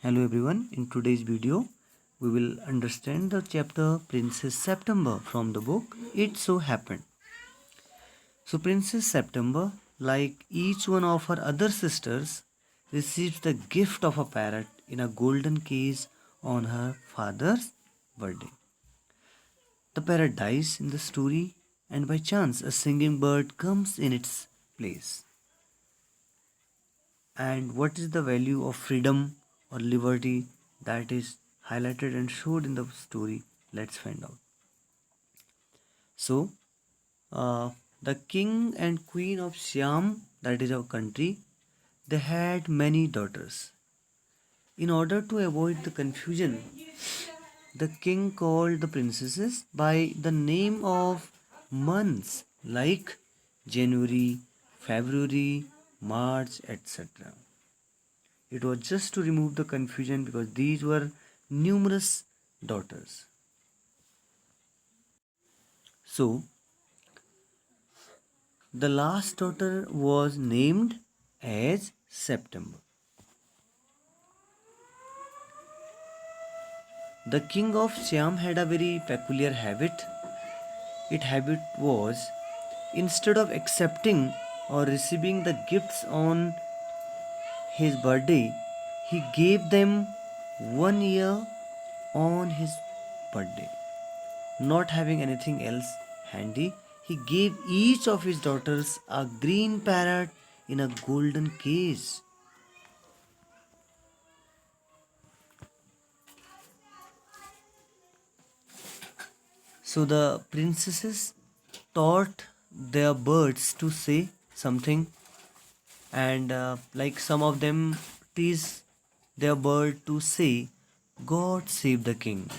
Hello everyone, in today's video we will understand the chapter Princess September from the book It So Happened. So Princess September, like each one of her other sisters, receives the gift of a parrot in a golden case on her father's birthday. The parrot dies in the story and by chance a singing bird comes in its place. And what is the value of freedom or liberty that is highlighted and showed in the story? Let's find out. So, the king and queen of Siam, that is our country, they had many daughters. In order to avoid the confusion, the king called the princesses by the name of months like January, February, March, etc. It was just to remove the confusion because these were numerous daughters. So, the last daughter was named as September. The king of Siam had a very peculiar habit. Its habit was, instead of accepting or receiving the gifts on his birthday, he gave them 1 year on his birthday. Not having anything else handy, he gave each of his daughters a green parrot in a golden case. So the princesses taught their birds to say something, and like some of them tease their bird to say, God save the king.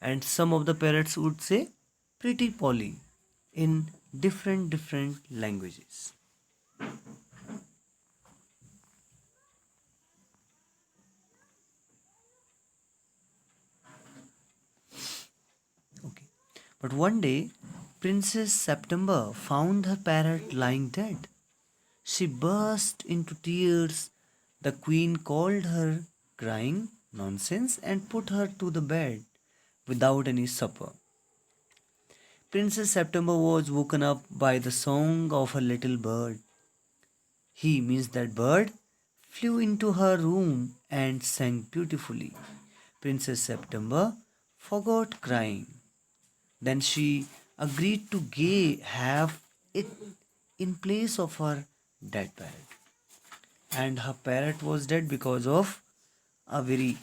And some of the parrots would say, Pretty Polly, in different languages. Okay. But one day, Princess September found her parrot lying dead. She burst into tears. The queen called her, crying nonsense, and put her to the bed without any supper. Princess September was woken up by the song of a little bird. He means that bird flew into her room and sang beautifully. Princess September forgot crying. Then she agreed to have it in place of her dead parrot. And her parrot was dead because of a very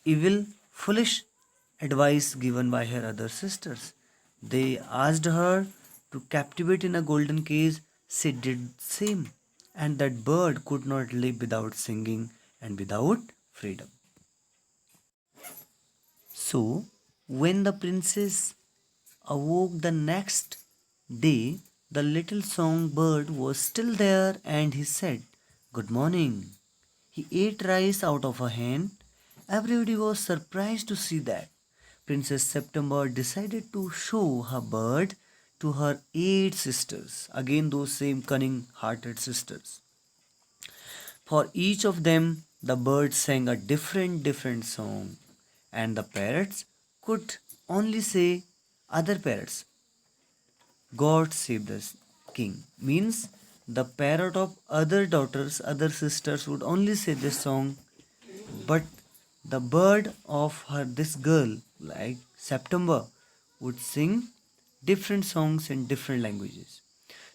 evil, foolish advice given by her other sisters. They asked her to captivate in a golden cage. She did same, and that bird could not live without singing and without freedom. So, when the princess awoke the next day, the little songbird was still there and he said, Good morning. He ate rice out of her hand. Everybody was surprised to see that. Princess September decided to show her bird to her 8 sisters, again those same cunning hearted sisters. For each of them, the bird sang a different song, and the parrots could only say other parrots. God save the king means the parrot of other daughters, other sisters would only say this song, but the bird of her this girl, like September, would sing different songs in different languages.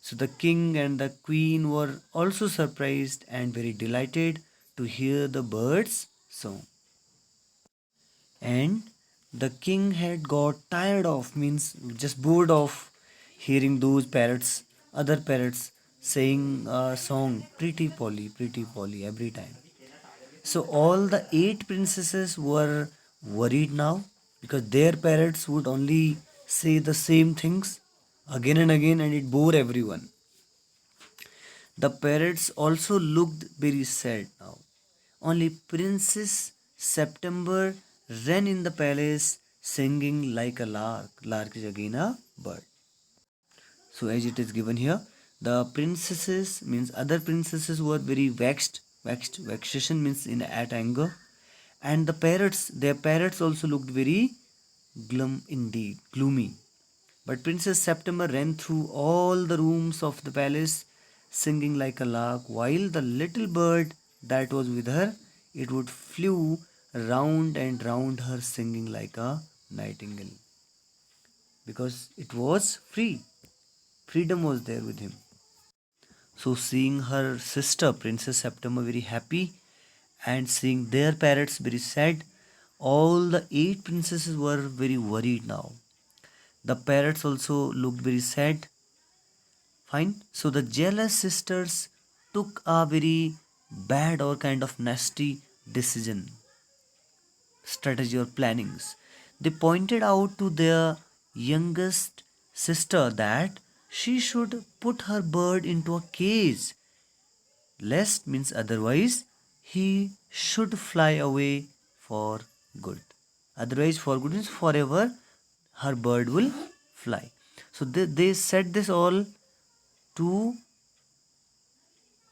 So the king and the queen were also surprised and very delighted to hear the bird's song. And the king had got tired of, means just bored of hearing those parrots, other parrots saying a song, Pretty Polly every time. So all the 8 princesses were worried now because their parrots would only say the same things again and again and it bore everyone. The parrots also looked very sad now. Only Princess September ran in the palace singing like a lark. Lark is again a bird. So as it is given here, the princesses means other princesses were very vexed. Vexation means in at anger. And their parrots also looked very gloomy. But Princess September ran through all the rooms of the palace, singing like a lark, while the little bird that was with her, it would flew round and round her, singing like a nightingale. Because it was free. Freedom was there with him. So seeing her sister, Princess September, very happy, and seeing their parrots very sad, all the eight princesses were very worried now. The parrots also looked very sad. Fine. So the jealous sisters took a very bad or kind of nasty decision, strategy or plannings. They pointed out to their youngest sister that she should put her bird into a cage, lest means otherwise he should fly away for good. Otherwise, for good means forever her bird will fly. So they said this all to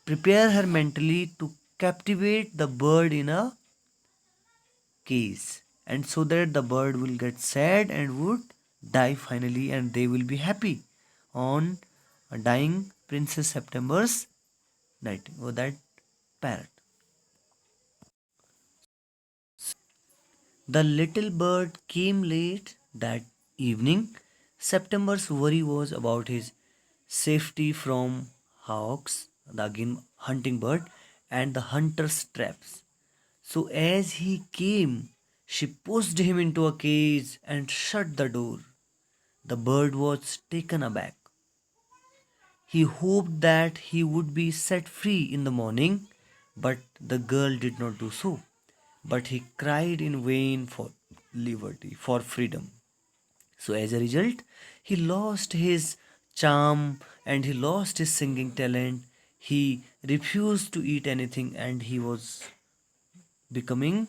prepare her mentally to captivate the bird in a case, and so that the bird will get sad and would die finally, and they will be happy on dying Princess September's night or that parrot. The little bird came late that evening. September's worry was about his safety from hawks, the again hunting bird, and the hunter's traps. So as he came, she pushed him into a cage and shut the door. The bird was taken aback. He hoped that he would be set free in the morning, but the girl did not do so. But he cried in vain for liberty, for freedom. So, as a result, he lost his charm and he lost his singing talent. He refused to eat anything and he was becoming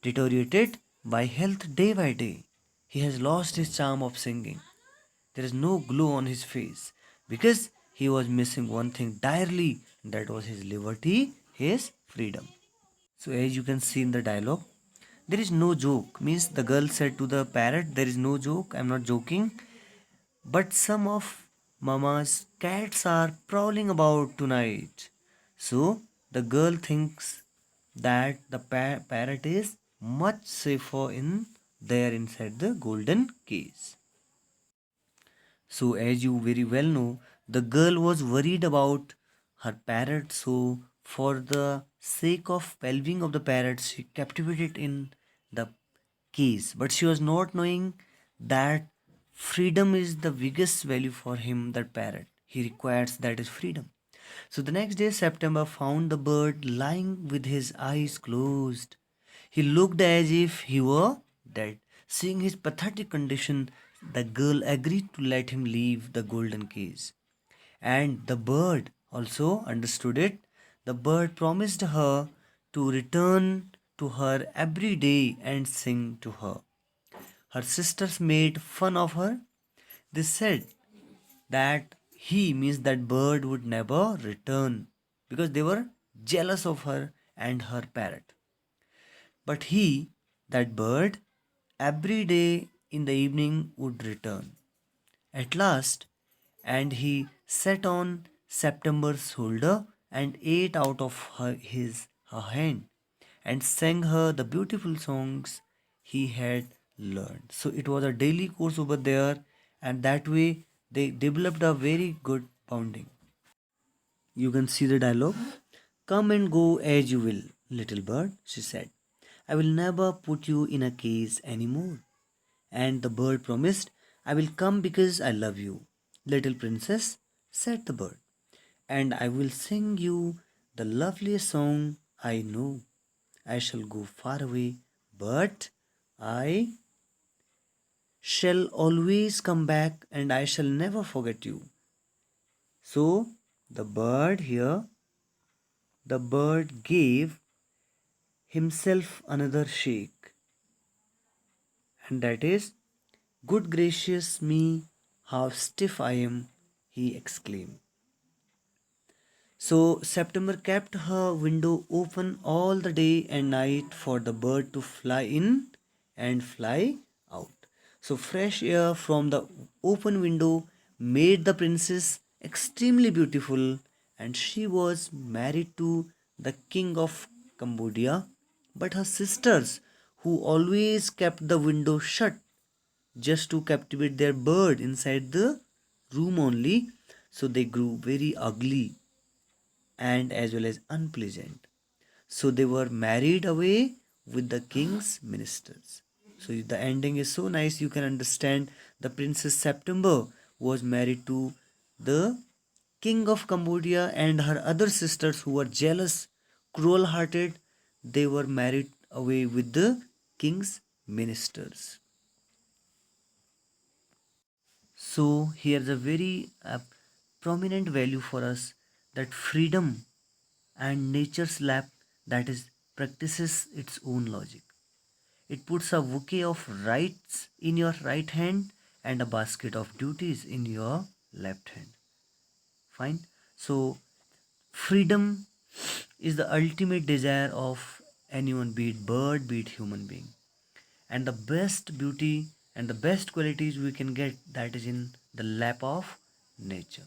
deteriorated by health day by day. He has lost his charm of singing. There is no glow on his face because he was missing one thing direly, that was his liberty, his freedom. So, as you can see in the dialogue, there is no joke. Means the girl said to the parrot, there is no joke, I'm not joking. But some of Mama's cats are prowling about tonight. So the girl thinks that the parrot is much safer in there inside the golden cage. So, as you very well know, the girl was worried about her parrot. So, for the sake of well-being of the parrot, she captivated in the cage. But she was not knowing that freedom is the biggest value for him. That parrot he requires, that is freedom. So the next day, September found the bird lying with his eyes closed. He looked as if he were dead. Seeing his pathetic condition, the girl agreed to let him leave the golden cage. And the bird also understood it. The bird promised her to return to her every day and sing to her. Her sisters made fun of her. They said that he means that bird would never return because they were jealous of her and her parrot. But he, that bird, every day in the evening would return. At last, and he sat on September's shoulder and ate out of her hand and sang her the beautiful songs he had learned. So it was a daily course over there, and that way they developed a very good bonding. You can see the dialogue. Come and go as you will, little bird, she said. I will never put you in a cage anymore. And the bird promised, I will come because I love you. Little princess, said the bird, and I will sing you the loveliest song I know. I shall go far away, but I shall always come back and I shall never forget you. So the bird gave himself another shake, and that is, good gracious me, how stiff I am, he exclaimed. So September kept her window open all the day and night for the bird to fly in and fly out. So fresh air from the open window made the princess extremely beautiful, and she was married to the king of Cambodia. But her sisters, who always kept the window shut just to captivate their bird inside the room only, so they grew very ugly and as well as unpleasant. So they were married away with the king's ministers. So the ending is so nice. You can understand the Princess September was married to the king of Cambodia, and her other sisters who were jealous, cruel hearted, they were married away with the king's ministers. So here's a very prominent value for us, that freedom and nature's lap, that is practices its own logic. It puts a bouquet of rights in your right hand and a basket of duties in your left hand. Fine. So freedom is the ultimate desire of anyone, be it bird, be it human being. And the best beauty and the best qualities we can get, that is in the lap of nature.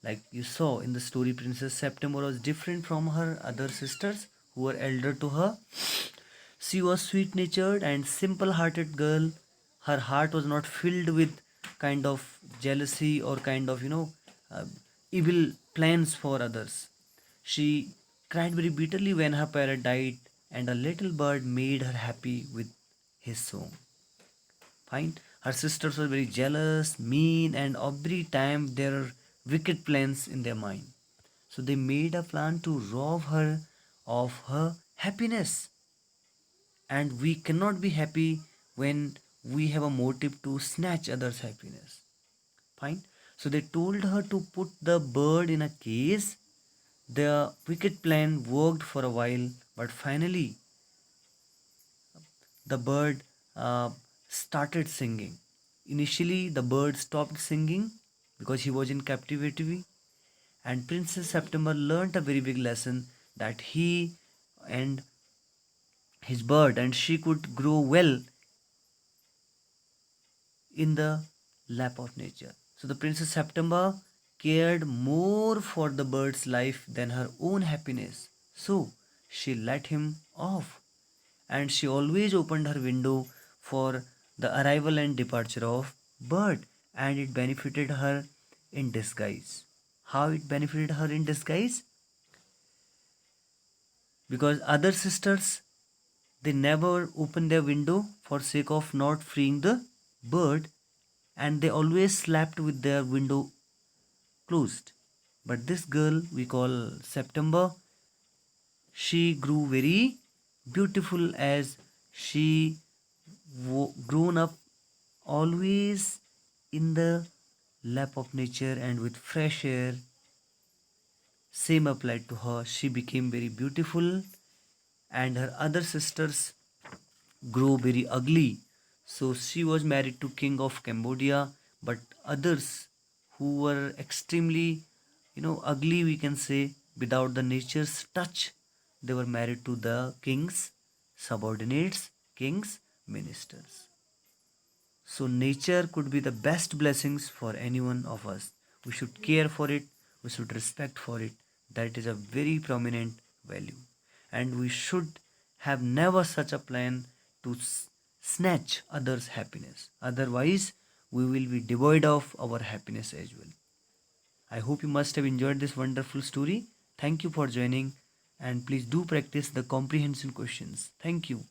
Like you saw in the story, Princess September was different from her other sisters who were elder to her. She was sweet natured and simple hearted girl. Her heart was not filled with kind of jealousy or kind of, uh, evil plans for others. She cried very bitterly when her parent died, and a little bird made her happy with his song. Fine. Her sisters were very jealous, mean, and every time there are wicked plans in their mind. So they made a plan to rob her of her happiness. And we cannot be happy when we have a motive to snatch others' happiness. Fine. So they told her to put the bird in a case. The wicked plan worked for a while, but finally the bird uh, started singing. Initially, the bird stopped singing because he was in captivity, and Princess September learnt a very big lesson, that he and his bird and she could grow well in the lap of nature. So the Princess September cared more for the bird's life than her own happiness. So she let him off, and she always opened her window for the arrival and departure of bird, and it benefited her in disguise. How it benefited her in disguise? Because other sisters, they never opened their window for sake of not freeing the bird, and they always slept with their window closed. But this girl we call September, she grew very beautiful as she grown up always in the lap of nature and with fresh air. Same applied to her. She became very beautiful, and her other sisters grow very ugly. So she was married to king of Cambodia, but others who were extremely, ugly, we can say, without the nature's touch, they were married to the king's subordinates, king's ministers. So nature could be the best blessings for any one of us. We should care for it, we should respect for it. That is a very prominent value. And we should have never such a plan to snatch others' happiness. Otherwise, we will be devoid of our happiness as well. I hope you must have enjoyed this wonderful story. Thank you for joining, and please do practice the comprehension questions. Thank you.